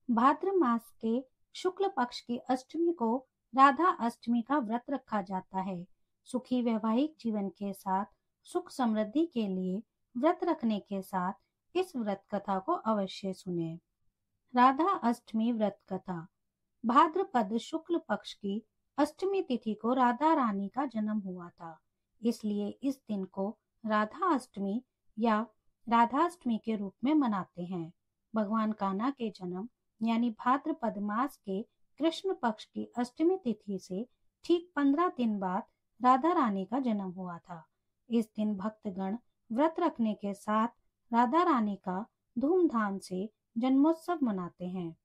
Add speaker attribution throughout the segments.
Speaker 1: भाद्र मास के शुक्ल पक्ष की अष्टमी को राधा अष्टमी का व्रत रखा जाता है। सुखी वैवाहिक जीवन के साथ सुख समृद्धि के लिए व्रत रखने के साथ इस व्रत कथा को अवश्य सुने। राधा अष्टमी व्रत कथा। भाद्रपद शुक्ल पक्ष की अष्टमी तिथि को राधा रानी का जन्म हुआ था, इसलिए इस दिन को राधा अष्टमी या राधाष्टमी के रूप में मनाते हैं। भगवान कान्हा के जन्म यानी भाद्रपद मास के कृष्ण पक्ष की अष्टमी तिथि से ठीक 15 दिन बाद राधा रानी का जन्म हुआ था। इस दिन भक्तगण व्रत रखने के साथ राधा रानी का धूमधाम से जन्मोत्सव मनाते हैं।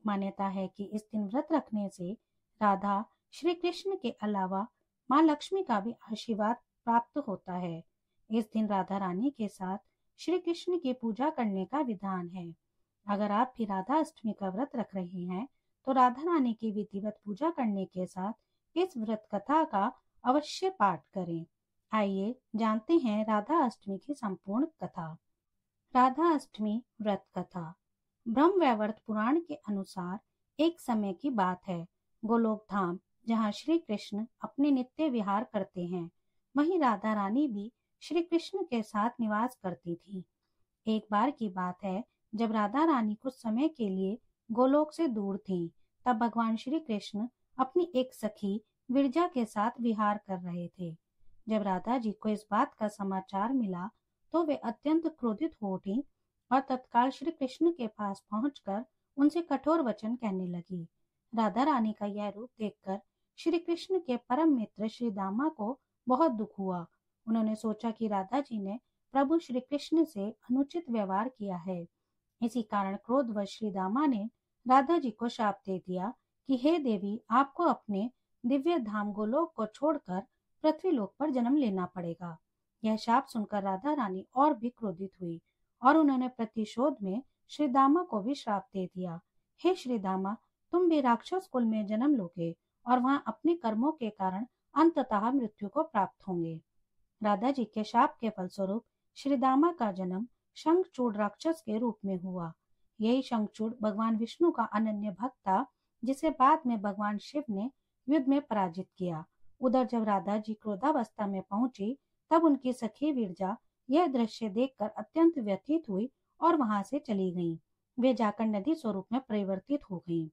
Speaker 1: मान्यता है कि इस दिन व्रत रखने से राधा श्री कृष्ण के अलावा माँ लक्ष्मी का भी आशीर्वाद प्राप्त होता है। इस दिन राधा रानी के साथ श्री कृष्ण की पूजा करने का विधान है। अगर आप भी राधा अष्टमी का व्रत रख रहे हैं तो राधा रानी की विधिवत पूजा करने के साथ इस व्रत कथा का अवश्य पाठ करें। आइए जानते हैं राधा अष्टमी की संपूर्ण कथा। राधा अष्टमी व्रत कथा। ब्रह्म वैवर्त पुराण के अनुसार एक समय की बात है। गोलोक धाम जहाँ श्री कृष्ण अपने नित्य विहार करते हैं, वहीं राधा रानी भी श्री कृष्ण के साथ निवास करती थी। एक बार की बात है जब राधा रानी कुछ समय के लिए गोलोक से दूर थीं, तब भगवान श्री कृष्ण अपनी एक सखी विरजा के साथ विहार कर रहे थे। जब राधा जी को इस बात का समाचार मिला तो वे अत्यंत क्रोधित हो उठी और तत्काल श्री कृष्ण के पास पहुंचकर उनसे कठोर वचन कहने लगी। राधा रानी का यह रूप देखकर श्री कृष्ण के परम मित्र श्री दामा को बहुत दुख हुआ। उन्होंने सोचा कि राधा जी ने प्रभु श्री कृष्ण से अनुचित व्यवहार किया है। इसी कारण क्रोधवश श्री दामा ने राधा जी को शाप दे दिया कि हे देवी, आपको अपने दिव्य धाम गोलोक को छोड़कर पृथ्वीलोक पर जन्म लेना पड़ेगा। यह शाप सुनकर राधा रानी और भी क्रोधित हुई और उन्होंने प्रतिशोध में श्री दामा को भी श्राप दे दिया। हे श्री दामा, तुम भी राक्षस कुल में जन्म लोगे और वहां अपने कर्मों के कारण अंततः मृत्यु को प्राप्त होंगे। राधा जी के शाप के फलस्वरूप श्री दामा का जन्म शंखचूड़ राक्षस के रूप में हुआ। यही शंखचूड़ भगवान विष्णु का अनन्य भक्त था, जिसे बाद में भगवान शिव ने युद्ध में पराजित किया। उधर जब राधा जी क्रोधावस्था में पहुंची तब उनकी सखी विरजा यह दृश्य देखकर अत्यंत व्यथित हुई और वहां से चली गईं। वे जाकर नदी स्वरूप में परिवर्तित हो गईं।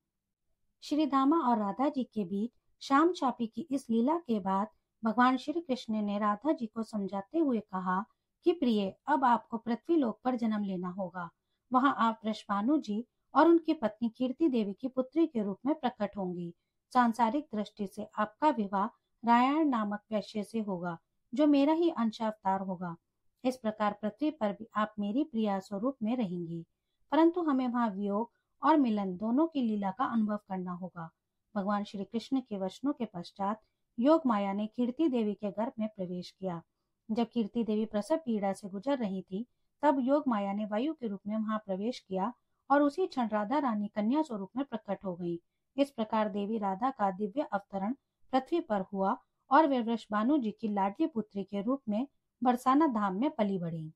Speaker 1: श्री दामा और राधा जी के बीच शाम चापी की इस लीला के बाद भगवान श्री कृष्ण ने राधा जी को समझाते हुए कहा कि प्रिय, अब आपको पृथ्वीलोक पर जन्म लेना होगा। वहां आप वृषभानु जी और उनकी पत्नी कीर्ति देवी की पुत्री के रूप में प्रकट होंगी। सांसारिक दृष्टि से आपका विवाह रायण नामक वैश्य से होगा, जो मेरा ही अंश अवतार होगा। इस प्रकार पृथ्वी पर भी आप मेरी प्रिया स्वरूप में रहेंगी, परंतु हमें वहां वियोग और मिलन दोनों की लीला का अनुभव करना होगा। भगवान श्री कृष्ण के वचनों के पश्चात योग माया ने कीर्ति देवी के गर्भ में प्रवेश किया। जब कीर्ति देवी प्रसव पीड़ा से गुजर रही थी, तब योग माया ने वायु के रूप में वहां प्रवेश किया और उसी क्षण राधा रानी कन्या स्वरूप में प्रकट हो गई। इस प्रकार देवी राधा का दिव्य अवतरण पृथ्वी पर हुआ और वे वृषभानु जी की लाडली पुत्री के रूप में बरसाना धाम में पली बढ़ी।